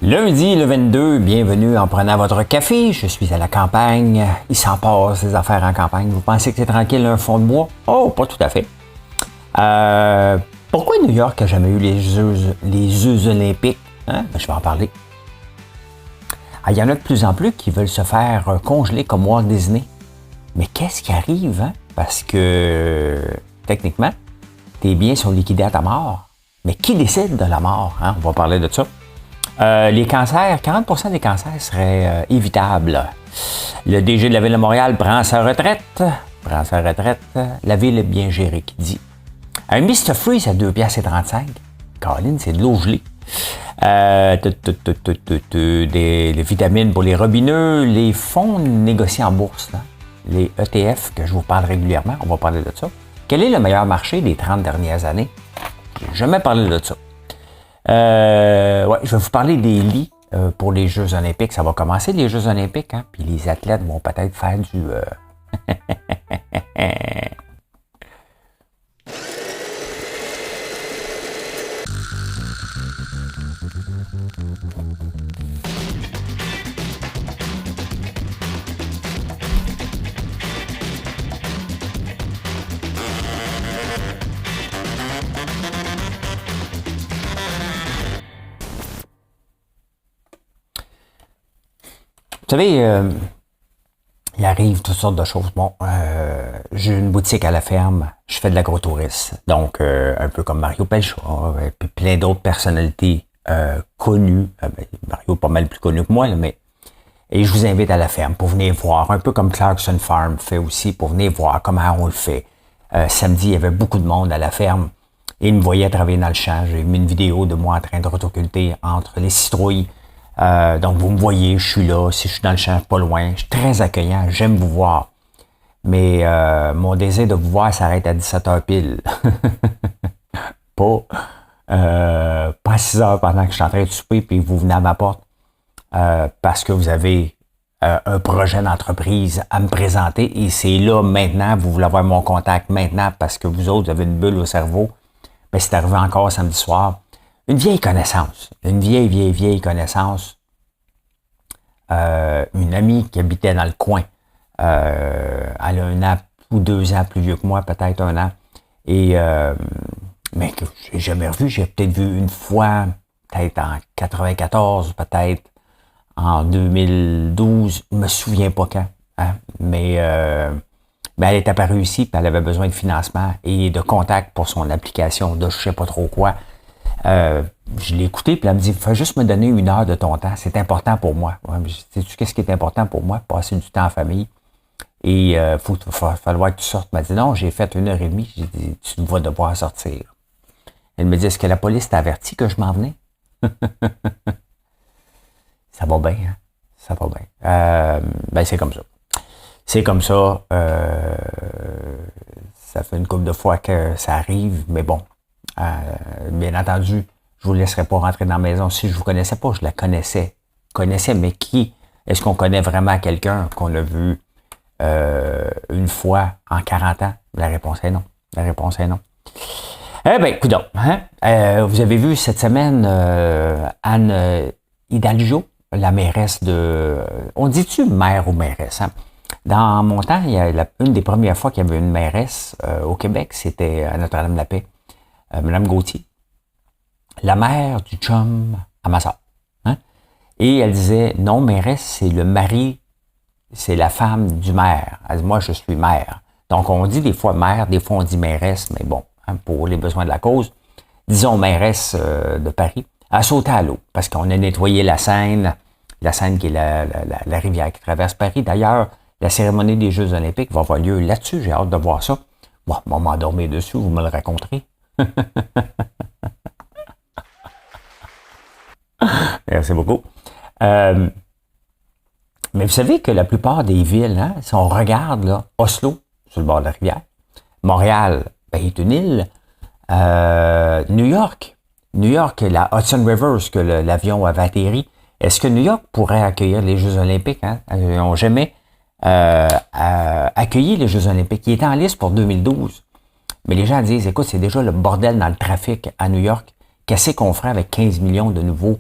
Lundi le 22, bienvenue en prenant votre café. Je suis à la campagne. Il s'en passe des affaires en campagne. Vous pensez que c'est tranquille un fond de bois? Oh, pas tout à fait. Pourquoi New York n'a jamais eu les Jeux olympiques? Hein? Ben, je vais en parler. Il y en a de plus en plus qui veulent se faire congeler comme Walt Disney. Mais qu'est-ce qui arrive? Hein? Parce que, techniquement, tes biens sont liquidés à ta mort. Mais qui décide de la mort? Hein? On va parler de ça. Les cancers, 40% des cancers seraient évitables. Le DG de la Ville de Montréal prend sa retraite. La ville est bien gérée, qui dit. Un Mr. Freeze à 2,35$. Colin, c'est de l'eau gelée. Des vitamines pour les robineux, les fonds négociés en bourse, là, les ETF que je vous parle régulièrement, on va parler de ça. Quel est le meilleur marché des 30 dernières années? Je n'ai jamais parlé de ça. Je vais vous parler des lits pour les Jeux olympiques. Ça va commencer les Jeux olympiques, hein? Puis les athlètes vont peut-être faire du... Vous savez, il arrive toutes sortes de choses. Bon, j'ai une boutique à la ferme, je fais de l'agrotourisme. Donc, un peu comme Mario Pelcha, puis plein d'autres personnalités connues. Mario pas mal plus connu que moi, là, mais... Et je vous invite à la ferme pour venir voir, un peu comme Clarkson Farm fait aussi, pour venir voir comment on le fait. Samedi, il y avait beaucoup de monde à la ferme. Et ils me voyaient travailler dans le champ. J'ai mis une vidéo de moi en train de rotoculter entre les citrouilles. Donc, vous me voyez, je suis là. Si je suis dans le champ, pas loin. Je suis très accueillant. J'aime vous voir. Mais mon désir de vous voir s'arrête à 17h pile. pas à 6h pendant que je suis en train de souper puis vous venez à ma porte parce que vous avez un projet d'entreprise à me présenter et c'est là maintenant, vous voulez avoir mon contact maintenant parce que vous autres, vous avez une bulle au cerveau. Ben, c'est arrivé encore samedi soir. Une vieille connaissance, une vieille connaissance, une amie qui habitait dans le coin. Elle a 1 an ou 2 ans plus vieux que moi, peut-être 1 an. Et mais que j'ai jamais revu, j'ai peut-être vu une fois, peut-être en 94, peut-être en 2012, je me souviens pas quand. Hein? Mais elle est apparue ici, puis elle avait besoin de financement et de contact pour son application de je sais pas trop quoi. Je l'ai écouté, puis elle me dit, fais juste me donner 1 heure de ton temps, c'est important pour moi. Ouais, sais-tu qu'est-ce qui est important pour moi? Passer du temps en famille. Et il va falloir que tu sortes. Elle m'a dit, non, j'ai fait 1h30. J'ai dit, tu vas devoir sortir. Elle me dit, est-ce que la police t'a averti que je m'en venais? Ça va bien, hein? Ça va bien. C'est comme ça. C'est comme ça. Ça fait une couple de fois que ça arrive, mais bon. Bien entendu, je vous laisserai pas rentrer dans la maison. Si je vous connaissais pas, je la connaissais. Mais qui? Est-ce qu'on connaît vraiment quelqu'un qu'on a vu une fois en 40 ans? La réponse est non. Eh bien, coudonc, hein? Vous avez vu cette semaine Anne Hidalgo, la mairesse de... On dit-tu maire ou mairesse? Hein? Dans mon temps, il y a une des premières fois qu'il y avait une mairesse au Québec, c'était à Notre-Dame-de-la-Paix. Mme Gauthier, la mère du chum à ma soeur. Hein? Et elle disait, non, mairesse, c'est le mari, c'est la femme du maire. Elle dit, moi, je suis mère. Donc, on dit des fois mère, des fois on dit mairesse, mais bon, hein, pour les besoins de la cause, disons mairesse de Paris, a sauté à l'eau, parce qu'on a nettoyé la Seine qui est la rivière qui traverse Paris. D'ailleurs, la cérémonie des Jeux olympiques va avoir lieu là-dessus, j'ai hâte de voir ça. Bon, on va m'endormir dessus, vous me le raconterez. Merci beaucoup. Mais vous savez que la plupart des villes, hein, si on regarde là, Oslo, sur le bord de la rivière, Montréal, ben, est une île, New York, la Hudson River, que l'avion avait atterri. Est-ce que New York pourrait accueillir les Jeux olympiques? Hein? Ils n'ont jamais accueilli les Jeux olympiques. Ils étaient en liste pour 2012. Mais les gens disent, écoute, c'est déjà le bordel dans le trafic à New York. Qu'est-ce qu'on ferait avec 15 millions de nouveaux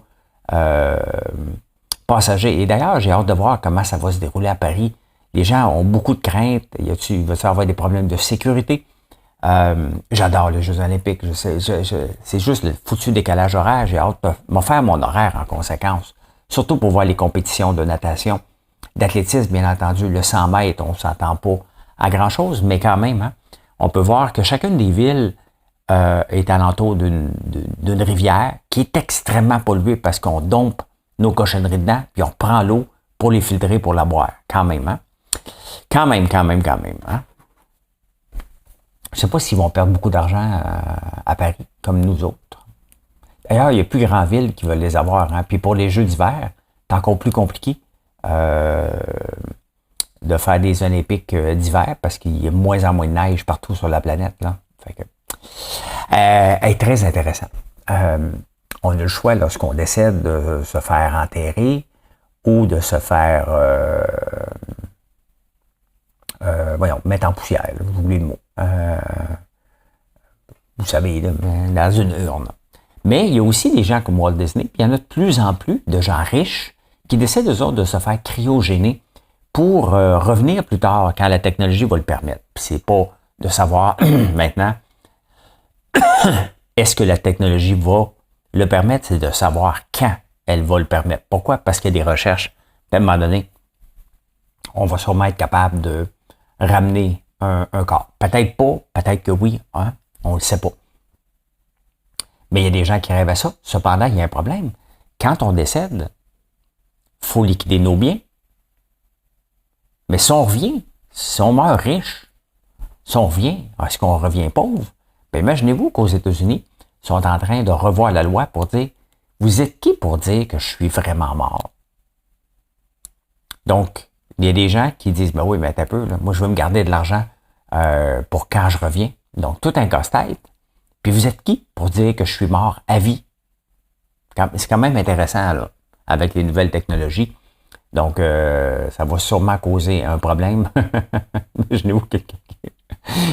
passagers. Et d'ailleurs, j'ai hâte de voir comment ça va se dérouler à Paris. Les gens ont beaucoup de craintes. Il va-t-il avoir des problèmes de sécurité? J'adore les Jeux olympiques. C'est juste le foutu décalage horaire. J'ai hâte de me faire mon horaire en conséquence. Surtout pour voir les compétitions de natation. D'athlétisme, bien entendu, le 100 mètres, on ne s'entend pas à grand-chose, mais quand même, hein, on peut voir que chacune des villes est alentour d'une rivière qui est extrêmement polluée parce qu'on dompe nos cochonneries dedans, puis on prend l'eau pour les filtrer pour la boire. Quand même, hein? Quand même. Hein? Je ne sais pas s'ils vont perdre beaucoup d'argent à Paris, comme nous autres. D'ailleurs, il y a plus grand ville qui veulent les avoir. Hein? Puis pour les Jeux d'hiver, c'est encore plus compliqué de faire des Olympiques d'hiver parce qu'il y a de moins en moins de neige partout sur la planète. Là. Fait que, est très intéressant. On a le choix lorsqu'on décide de se faire enterrer ou de se faire mettre en poussière. J'oublie le mot. Vous savez, là, dans une urne. Mais il y a aussi des gens comme Walt Disney, puis il y en a de plus en plus de gens riches qui décident eux autres de se faire cryogéner pour revenir plus tard quand la technologie va le permettre. Puis c'est pas de savoir maintenant est-ce que la technologie va le permettre, c'est de savoir quand elle va le permettre. Pourquoi? Parce qu'il y a des recherches. À un moment donné, on va sûrement être capable de ramener un corps. Peut-être pas, peut-être que oui, hein? On ne le sait pas. Mais il y a des gens qui rêvent à ça. Cependant, il y a un problème. Quand on décède, il faut liquider nos biens. Mais si on revient, si on meurt riche, si on revient, est-ce qu'on revient pauvre? Bien, imaginez-vous qu'aux États-Unis, ils sont en train de revoir la loi pour dire, vous êtes qui pour dire que je suis vraiment mort? Donc, il y a des gens qui disent, ben oui, mais attends un peu, là, moi je veux me garder de l'argent pour quand je reviens. Donc, tout un casse-tête. Puis vous êtes qui pour dire que je suis mort à vie? C'est quand même intéressant, là, avec les nouvelles technologies. Donc, ça va sûrement causer un problème.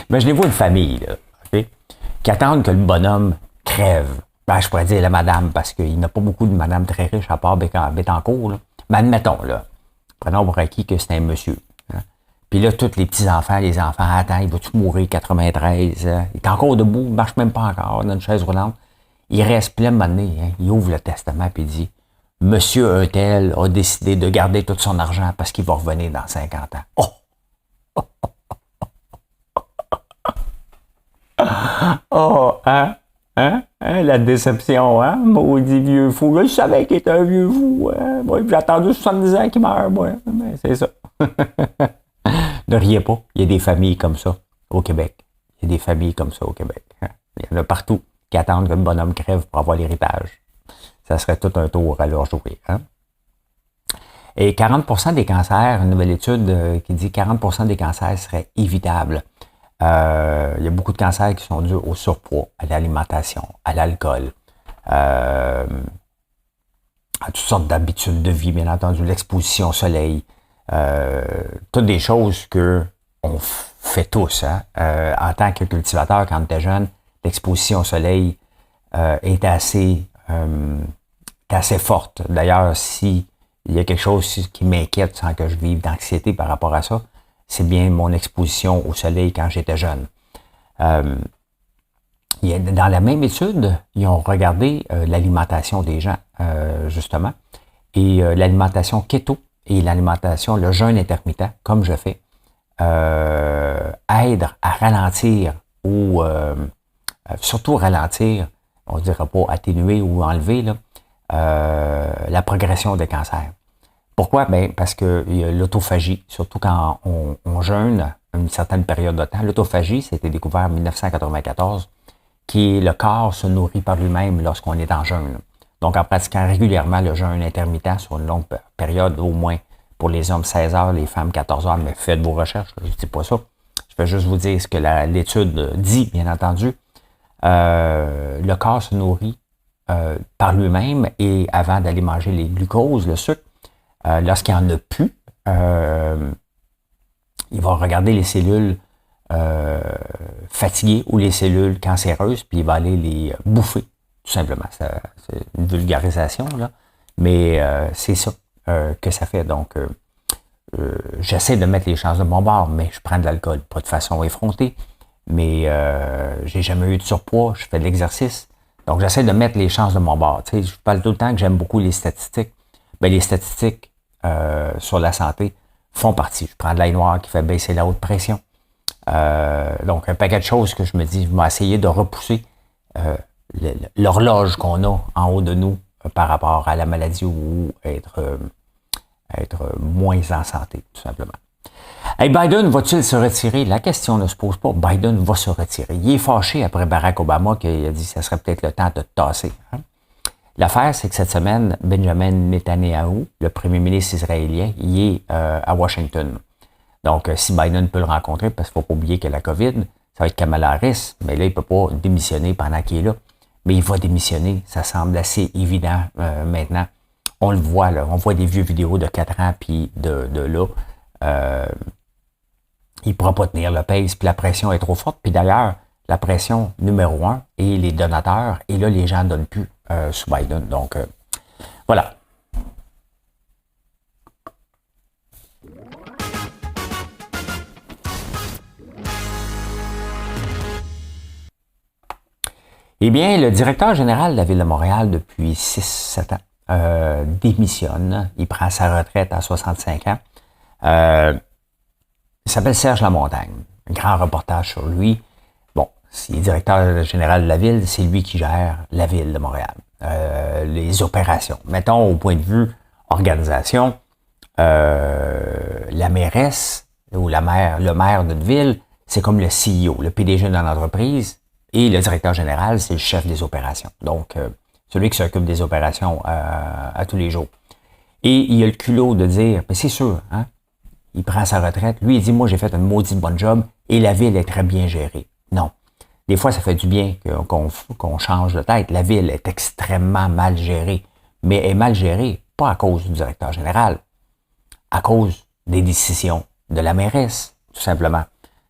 Imaginez-vous une famille, là, okay, qui attendent que le bonhomme crève. Ben, je pourrais dire la madame, parce qu'il n'y a pas beaucoup de madame très riches à part Bétancourt, là. Mais admettons, là, prenons pour acquis que c'est un monsieur. Hein. Puis là, tous les petits-enfants, les enfants, attends, il va-tu mourir 93? Hein? Il est encore debout, il ne marche même pas encore dans une chaise roulante. Il reste plein de donné, hein, il ouvre le testament et il dit, Monsieur un-tel a décidé de garder tout son argent parce qu'il va revenir dans 50 ans. Oh! Oh, hein? La déception, hein? Maudit vieux fou. Là, je savais qu'il était un vieux fou. Hein? Moi, j'ai attendu 70 ans qu'il meurt, moi. Mais c'est ça. Ne riez pas. Il y a des familles comme ça au Québec. Il y a des familles comme ça au Québec. Hein? Il y en a partout qui attendent que le bonhomme crève pour avoir l'héritage. Ça serait tout un tour à leur jouer. Hein? Et 40% des cancers, une nouvelle étude qui dit 40% des cancers seraient évitables. Il y a beaucoup de cancers qui sont dus au surpoids, à l'alimentation, à l'alcool, à toutes sortes d'habitudes de vie, bien entendu, l'exposition au soleil, toutes des choses que on fait tous. Hein? En tant que cultivateur, quand on était jeune, l'exposition au soleil est assez forte. D'ailleurs, si il y a quelque chose qui m'inquiète sans que je vive d'anxiété par rapport à ça, c'est bien mon exposition au soleil quand j'étais jeune. Dans la même étude, ils ont regardé l'alimentation des gens, justement, et l'alimentation keto et l'alimentation, le jeûne intermittent, comme je fais, aide à ralentir ou surtout ralentir, on ne dira pas atténuer ou enlever, là, la progression des cancers. Pourquoi? Ben, parce que il y a l'autophagie, surtout quand on jeûne une certaine période de temps. L'autophagie, c'était découvert en 1994, qui est le corps se nourrit par lui-même lorsqu'on est en jeûne. Donc, en pratiquant régulièrement le jeûne intermittent sur une longue période, au moins pour les hommes 16 heures, les femmes 14 heures, mais faites vos recherches, je ne dis pas ça. Je vais juste vous dire ce que l'étude dit, bien entendu. Le corps se nourrit par lui-même et avant d'aller manger les glucoses, le sucre, lorsqu'il n'y en a plus, il va regarder les cellules fatiguées ou les cellules cancéreuses, puis il va aller les bouffer, tout simplement. C'est une vulgarisation, là. Mais c'est ça que ça fait. Donc, j'essaie de mettre les chances de mon bord, mais je prends de l'alcool, pas de façon effrontée. Mais j'ai jamais eu de surpoids, je fais de l'exercice. Donc, j'essaie de mettre les chances de mon bord. Tu sais, je parle tout le temps que j'aime beaucoup les statistiques. Ben, les statistiques sur la santé font partie. Je prends de l'ail noir qui fait baisser la haute pression. Donc, un paquet de choses que je me dis, je vais essayer de repousser l'horloge qu'on a en haut de nous par rapport à la maladie ou être moins en santé, tout simplement. Hey, Biden va-t-il se retirer? La question ne se pose pas. Biden va se retirer. Il est fâché après Barack Obama qui a dit que ça serait peut-être le temps de te tasser. Hein? L'affaire, c'est que cette semaine, Benjamin Netanyahu, le premier ministre israélien, il est à Washington. Donc, si Biden peut le rencontrer, parce qu'il ne faut pas oublier que la COVID, ça va être Kamala Harris, mais là, il ne peut pas démissionner pendant qu'il est là. Mais il va démissionner, ça semble assez évident maintenant. On le voit, là, on voit des vieux vidéos de 4 ans, puis de là, il ne pourra pas tenir le pace, puis la pression est trop forte. Puis d'ailleurs, la pression numéro 1 est les donateurs, et là, les gens ne donnent plus sous Biden. Donc, voilà. Eh bien, le directeur général de la Ville de Montréal depuis 6-7 ans démissionne. Il prend sa retraite à 65 ans. Il s'appelle Serge Lamontagne. Un grand reportage sur lui. Bon, s'il est directeur général de la Ville, c'est lui qui gère la Ville de Montréal. Les opérations. Mettons au point de vue organisation, la mairesse ou le maire d'une ville, c'est comme le CEO, le PDG d'une entreprise. Et le directeur général, c'est le chef des opérations. Donc, celui qui s'occupe des opérations à tous les jours. Et il a le culot de dire, mais c'est sûr, hein, il prend sa retraite. Lui, il dit, moi, j'ai fait un maudit bon job et la ville est très bien gérée. Non. Des fois, ça fait du bien qu'on change de tête. La ville est extrêmement mal gérée. Mais elle est mal gérée, pas à cause du directeur général, à cause des décisions de la mairesse, tout simplement.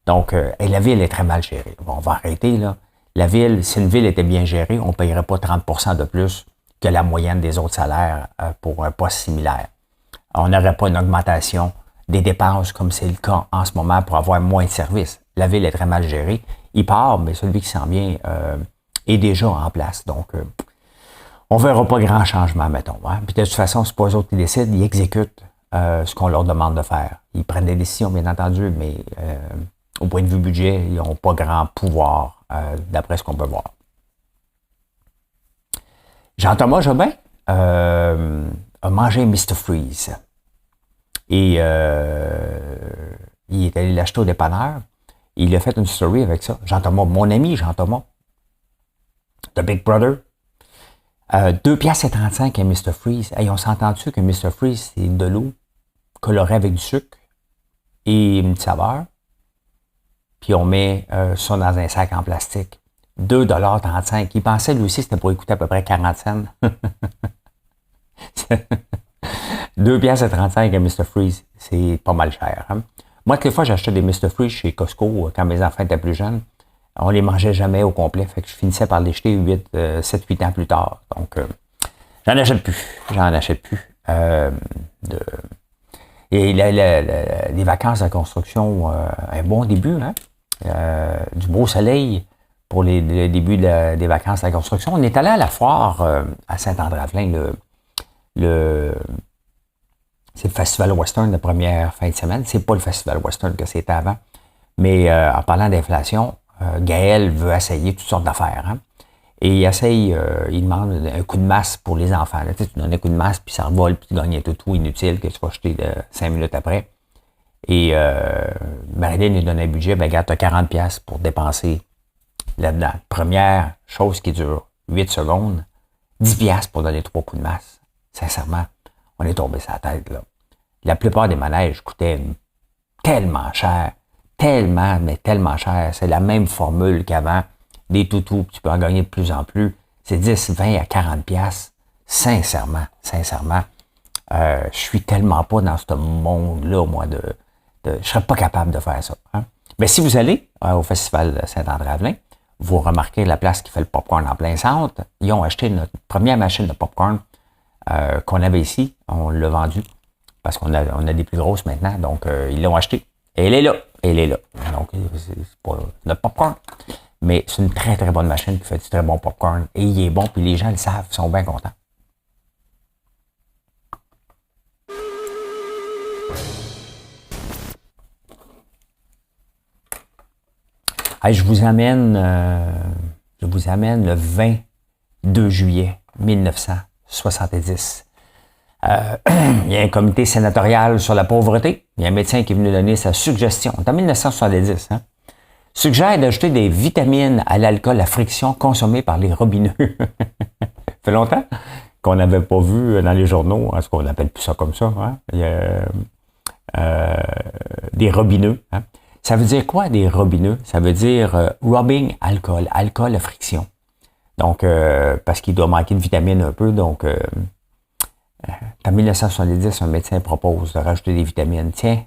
Donc, et la ville est très mal gérée. Bon, on va arrêter, là. La ville, si une ville était bien gérée, on ne payerait pas 30% de plus que la moyenne des autres salaires pour un poste similaire. On n'aurait pas une augmentation des dépenses comme c'est le cas en ce moment pour avoir moins de services. La ville est très mal gérée. Il part, mais celui qui s'en vient est déjà en place. Donc, on ne verra pas grand changement, mettons. Hein? Puis de toute façon, c'est pas eux autres qui décident, ils exécutent ce qu'on leur demande de faire. Ils prennent des décisions, bien entendu, mais au point de vue budget, ils n'ont pas grand pouvoir, d'après ce qu'on peut voir. Jean-Thomas Jobin a mangé Mr. Freeze. Et il est allé l'acheter au dépanneur. Il a fait une story avec ça. Jean-Thomas, mon ami Jean-Thomas, The Big Brother. 2,35$ à Mr. Freeze. Hey, on s'entend-tu que Mr. Freeze, c'est de l'eau colorée avec du sucre et une saveur. Puis on met ça dans un sac en plastique. 2,35$. Il pensait lui aussi que c'était pour écouter à peu près 40 cents. 2,35$ à Mr. Freeze. C'est pas mal cher. Hein? Moi, toutes les fois, j'achetais des Mr. Freeze chez Costco quand mes enfants étaient plus jeunes. On les mangeait jamais au complet. Fait que je finissais par les jeter 7-8 ans plus tard. Donc, j'en achète plus. Et les vacances de construction, un bon début, hein? Du beau soleil pour le début des vacances de la construction. On est allé à la foire à Saint-André-Avelin, c'est le Festival Western de première fin de semaine. C'est pas le Festival Western que c'était avant. Mais en parlant d'inflation, Gaël veut essayer toutes sortes d'affaires. Hein? Et il demande un coup de masse pour les enfants. Là, tu donnes un coup de masse, puis ça revole, puis tu gagnes un toutou inutile que tu vas acheter 5 minutes après. Et Marilyn lui donne un budget, ben regarde, tu as 40$ pour dépenser là-dedans. Première chose qui dure 8 secondes, 10$ pour donner 3 coups de masse. Sincèrement, on est tombé sur la tête, là. La plupart des manèges coûtaient tellement cher, mais tellement cher. C'est la même formule qu'avant. Des toutous, tu peux en gagner de plus en plus. C'est 10, 20 à 40$. Sincèrement. Je suis tellement pas dans ce monde-là, moi, je serais pas capable de faire ça. Hein? Mais si vous allez au Festival Saint-André-Avelin, vous remarquez la place qui fait le popcorn en plein centre. Ils ont acheté notre première machine de popcorn qu'on avait ici, on l'a vendu parce qu'on a des plus grosses maintenant. Donc, ils l'ont acheté. Et elle est là. Elle est là. Donc, c'est pas notre popcorn. Mais c'est une très, très bonne machine qui fait du très bon popcorn. Et il est bon, puis les gens le savent, ils sont bien contents. Hey, je vous amène le 22 juillet 1970. Il y a un comité sénatorial sur la pauvreté. Il y a un médecin qui est venu donner sa suggestion. C'est en 1970, hein? Suggère d'ajouter des vitamines à l'alcool à friction consommé par les robineux. Ça fait longtemps qu'on n'avait pas vu dans les journaux, est-ce qu'on appelle plus ça comme ça, hein? Il y a, des robineux. Hein? Ça veut dire quoi, des robineux? Ça veut dire rubbing alcool, alcool à friction. Donc, parce qu'il doit manquer de vitamines un peu, donc en 1970, un médecin propose de rajouter des vitamines. Tiens,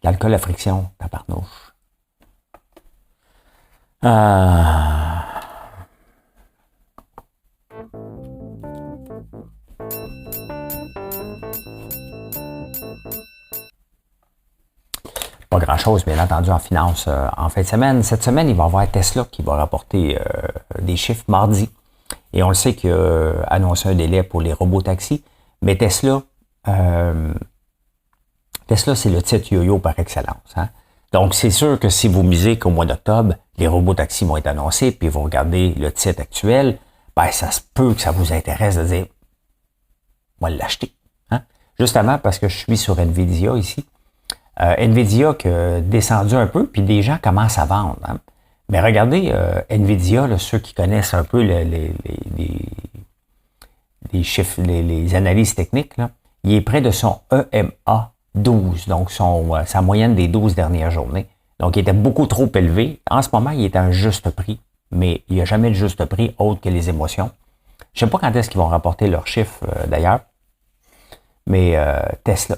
l'alcool à friction, tabarnouche. Pas grand-chose, bien entendu, en finance en fin de semaine. Cette semaine, il va y avoir Tesla qui va rapporter des chiffres mardi. Et on le sait qu'il a annoncé un délai pour les robots taxis. Mais Tesla, c'est le titre yo-yo par excellence. Hein? Donc, c'est sûr que si vous misez qu'au mois d'octobre, les robots taxis vont être annoncés, puis vous regardez le titre actuel, ben ça se peut que ça vous intéresse de dire « on va l'acheter hein? ». Justement parce que je suis sur Nvidia ici. Nvidia qui a descendu un peu, puis des gens commencent à vendre. Hein? Mais regardez, Nvidia, là, ceux qui connaissent un peu les chiffres, les analyses techniques, là, il est près de son EMA 12, donc sa moyenne des 12 dernières journées. Donc, il était beaucoup trop élevé. En ce moment, il est à un juste prix, mais il n'y a jamais de juste prix autre que les émotions. Je ne sais pas quand est-ce qu'ils vont rapporter leurs chiffres, d'ailleurs, mais Tesla.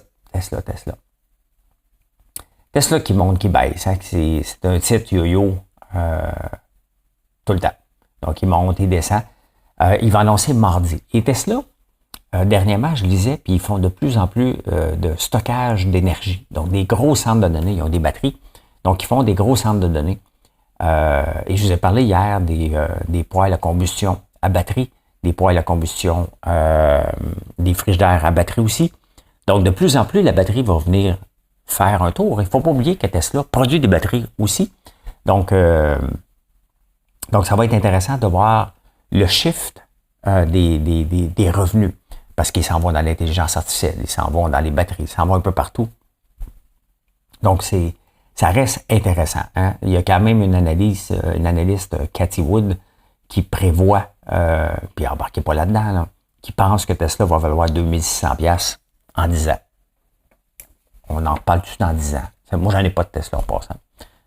Tesla qui monte, qui baisse. Hein, c'est un titre yo-yo tout le temps. Donc, il monte, il descend. Il va annoncer mardi. Et Tesla, dernièrement, je lisais, puis ils font de plus en plus de stockage d'énergie. Donc, des gros centres de données. Ils ont des batteries. Donc, ils font des gros centres de données. Et je vous ai parlé hier des poêles à combustion à batterie, des poêles à combustion, des frigidaires à batterie aussi. Donc, de plus en plus, la batterie va venir faire un tour. Il ne faut pas oublier que Tesla produit des batteries aussi. Donc, ça va être intéressant de voir le shift des revenus. Parce qu'ils s'en vont dans l'intelligence artificielle, ils s'en vont dans les batteries, ils s'en vont un peu partout. Donc, ça reste intéressant. Hein? Il y a quand même une analyste, Cathy Wood, qui prévoit, puis embarquez pas là-dedans, là, qui pense que Tesla va valoir 2600$ en 10 ans. On en reparle tout dans 10 ans. Moi, j'en ai pas de Tesla en passant.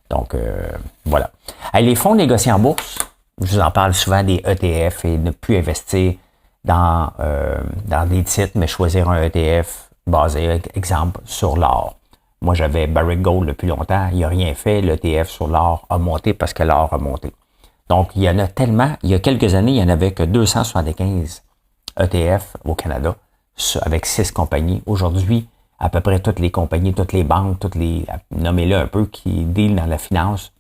Donc, voilà. Les fonds négociés en bourse, je vous en parle souvent des ETF et ne plus investir dans des titres, mais choisir un ETF basé, exemple, sur l'or. Moi, j'avais Barrick Gold depuis longtemps. Il n'a rien fait. L'ETF sur l'or a monté parce que l'or a monté. Donc, il y en a tellement. Il y a quelques années, il n'y en avait que 275 ETF au Canada avec 6 compagnies. Aujourd'hui, à peu près toutes les compagnies, toutes les banques, nommez-le un peu, qui dealent dans la finance,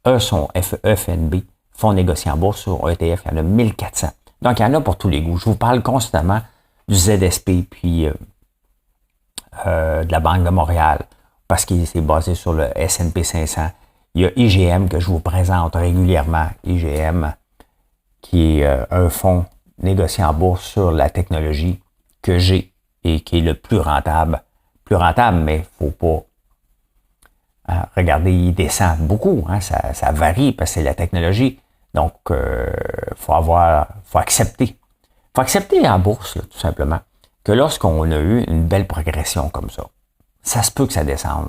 eux sont FNB, fonds négociés en bourse sur ETF. Il y en a 1400. Donc, il y en a pour tous les goûts. Je vous parle constamment du ZSP, puis de la Banque de Montréal, parce qu'il s'est basé sur le S&P 500. Il y a IGM que je vous présente régulièrement. IGM, qui est un fonds négocié en bourse sur la technologie que j'ai et qui est le plus rentable. Plus rentable, mais il ne faut pas regardez, il descend beaucoup. Hein, ça varie parce que c'est la technologie. Donc, faut accepter. Il faut accepter en bourse, là, tout simplement, que lorsqu'on a eu une belle progression comme ça se peut que ça descende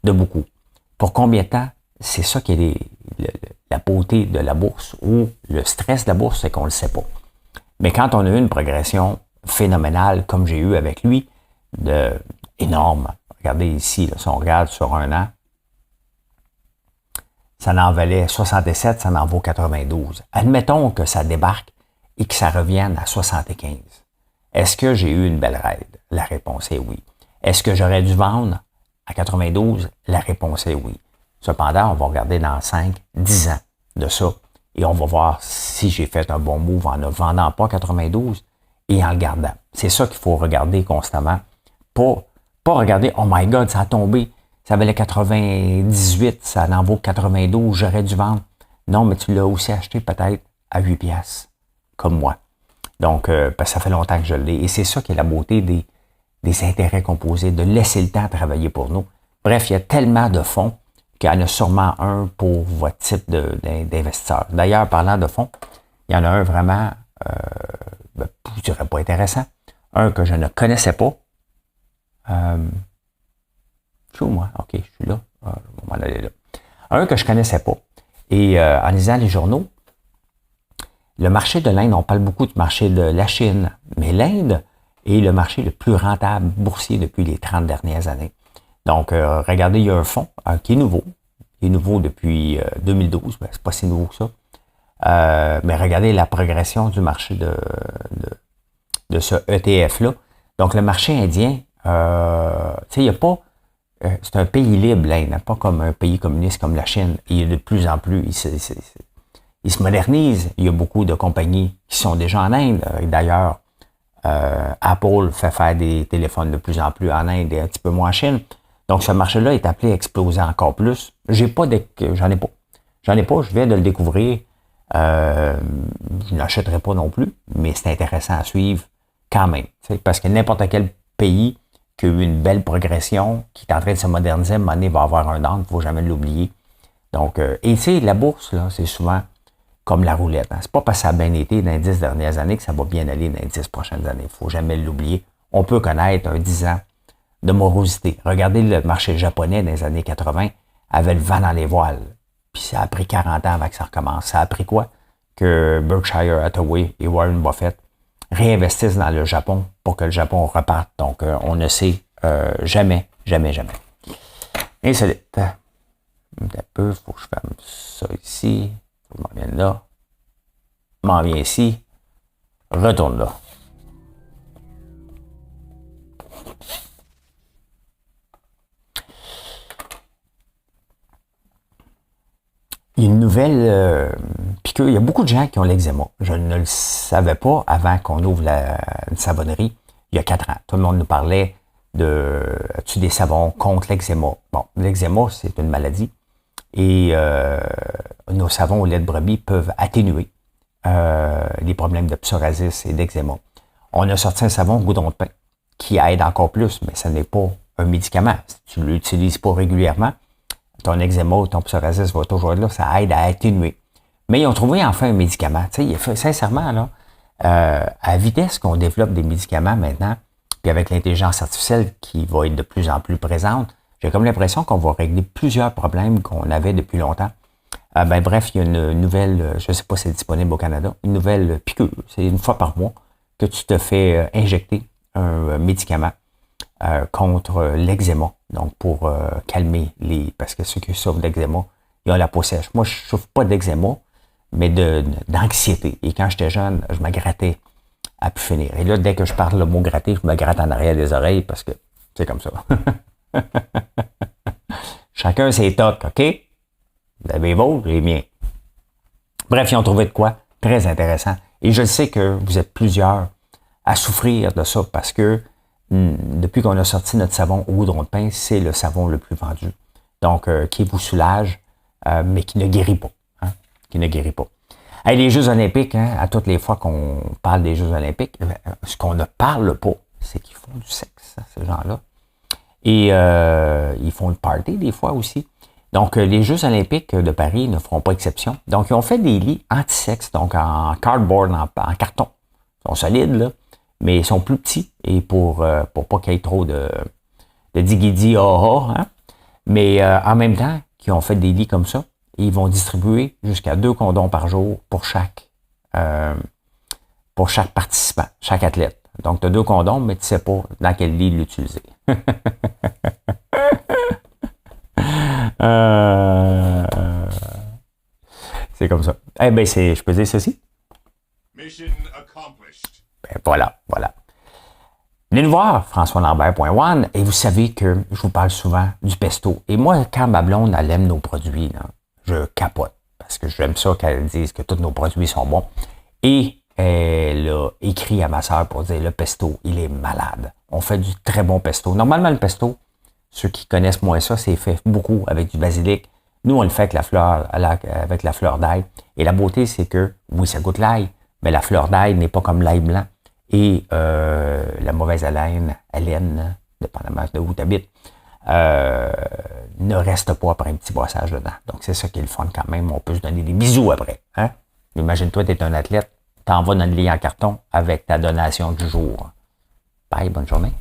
de beaucoup. Pour combien de temps? C'est ça qui est la beauté de la bourse ou le stress de la bourse, c'est qu'on ne le sait pas. Mais quand on a eu une progression phénoménale, comme j'ai eu avec lui, énorme. Regardez ici, là, si on regarde sur un an, ça en valait 67, ça en vaut 92. Admettons que ça débarque et que ça revienne à 75. Est-ce que j'ai eu une belle ride? La réponse est oui. Est-ce que j'aurais dû vendre à 92? La réponse est oui. Cependant, on va regarder dans 5, 10 ans de ça et on va voir si j'ai fait un bon move en ne vendant pas 92 et en le gardant. C'est ça qu'il faut regarder constamment. Pas regarder, oh my God, ça a tombé, ça valait 98, ça en vaut 92, j'aurais dû vendre. Non, mais tu l'as aussi acheté peut-être à 8 piastres, comme moi. Donc, parce que ça fait longtemps que je l'ai. Et c'est ça qui est la beauté des intérêts composés, de laisser le temps travailler pour nous. Bref, il y a tellement de fonds qu'il y en a sûrement un pour votre type d'investisseur. D'ailleurs, parlant de fonds, il y en a un vraiment, je dirais pas intéressant, un que je ne connaissais pas. Je suis où, moi? OK, je suis là. Je vais m'en aller là. Un que je connaissais pas. Et en lisant les journaux, le marché de l'Inde, on parle beaucoup du marché de la Chine, mais l'Inde est le marché le plus rentable boursier depuis les 30 dernières années. Donc, regardez, il y a un fonds qui est nouveau. Il est nouveau depuis 2012. Ben, c'est pas si nouveau que ça. Mais regardez la progression du marché de ce ETF-là. Donc, le marché indien, tu sais, il n'y a pas... c'est un pays libre, l'Inde, hein, pas comme un pays communiste comme la Chine. Il est de plus en plus... Il se modernise. Il y a beaucoup de compagnies qui sont déjà en Inde. D'ailleurs, Apple fait faire des téléphones de plus en plus en Inde et un petit peu moins en Chine. Donc, ce marché-là est appelé à exploser encore plus. J'en ai pas. Je viens de le découvrir. Je n'achèterai pas non plus, mais c'est intéressant à suivre quand même. Parce que n'importe quel pays qui a eu une belle progression, qui est en train de se moderniser, à un moment donné, va avoir un down, il ne faut jamais l'oublier. Donc, et tu sais, la bourse, là, c'est souvent comme la roulette. Hein. C'est pas parce que ça a bien été dans les 10 dernières années que ça va bien aller dans les 10 prochaines années. Il ne faut jamais l'oublier. On peut connaître un 10 ans de morosité. Regardez le marché japonais dans les années 80, avait le vent dans les voiles. Puis ça a pris 40 ans avant que ça recommence. Ça a pris quoi? Que Berkshire Hathaway et Warren Buffett réinvestissent dans le Japon pour que le Japon reparte. Donc, on ne sait jamais. Insolite. Un peu, il faut que je ferme ça ici. Je m'en viens là. Je m'en viens ici. Retourne là. Il y a une nouvelle piqûre. Il y a beaucoup de gens qui ont l'eczéma. Je ne le savais pas avant qu'on ouvre une savonnerie il y a 4 ans. Tout le monde nous parlait as-tu des savons contre l'eczéma? Bon, l'eczéma, c'est une maladie. Et nos savons au lait de brebis peuvent atténuer les problèmes de psoriasis et d'eczéma. On a sorti un savon goudron de pain qui aide encore plus, mais ce n'est pas un médicament. Si tu ne l'utilises pas régulièrement, ton eczéma ou ton psoriasis va toujours être là, ça aide à atténuer. Mais ils ont trouvé enfin un médicament. Tu sais, sincèrement, là, à la vitesse qu'on développe des médicaments maintenant, puis avec l'intelligence artificielle qui va être de plus en plus présente, j'ai comme l'impression qu'on va régler plusieurs problèmes qu'on avait depuis longtemps. Bref, il y a une nouvelle, je ne sais pas si c'est disponible au Canada, une nouvelle piqûre. C'est une fois par mois que tu te fais injecter un médicament contre l'eczéma. Donc, pour calmer parce que ceux qui souffrent d'eczéma, ils ont la peau sèche. Moi, je ne souffre pas d'eczéma, mais d'anxiété. Et quand j'étais jeune, je me grattais à pu finir. Et là, dès que je parle le mot gratter, je me gratte en arrière des oreilles parce que c'est comme ça. Chacun ses tocs, OK? Vous avez les vôtres, les miens. Bref, ils ont trouvé de quoi? Très intéressant. Et je sais que vous êtes plusieurs à souffrir de ça parce que depuis qu'on a sorti notre savon au goudron de pain, c'est le savon le plus vendu. Donc, qui vous soulage, mais qui ne guérit pas. Hein? Qui ne guérit pas. Hey, les Jeux olympiques, hein, à toutes les fois qu'on parle des Jeux olympiques, ce qu'on ne parle pas, c'est qu'ils font du sexe, hein, ces gens-là. Et ils font le party des fois aussi. Donc, les Jeux olympiques de Paris ne feront pas exception. Donc, ils ont fait des lits anti-sexe, donc en cardboard, en carton. Ils sont solides, là, mais ils sont plus petits. Et pour pas qu'il y ait trop de digidi, hein. Mais en même temps, qu'ils ont fait des lits comme ça, ils vont distribuer jusqu'à 2 condoms par jour pour chaque participant, chaque athlète. Donc, tu as 2 condoms, mais tu ne sais pas dans quel lit l'utiliser. C'est comme ça. Eh bien, je peux dire ceci. Mission Ben voilà. Venez nous voir, françoislambert.one, et vous savez que je vous parle souvent du pesto. Et moi, quand ma blonde, elle aime nos produits, là, je capote. Parce que j'aime ça qu'elle dise que tous nos produits sont bons. Et elle a écrit à ma sœur pour dire, le pesto, il est malade. On fait du très bon pesto. Normalement, le pesto, ceux qui connaissent moins ça, c'est fait beaucoup avec du basilic. Nous, on le fait avec avec la fleur d'ail. Et la beauté, c'est que, oui, ça goûte l'ail, mais la fleur d'ail n'est pas comme l'ail blanc. Et la mauvaise haleine, dépendamment de où tu habites, ne reste pas après un petit brossage dedans. Donc, c'est ça qui est le fun quand même. On peut se donner des bisous après. Hein? Imagine-toi, tu es un athlète, t'en vas dans le lit en carton avec ta donation du jour. Bye, bonne journée.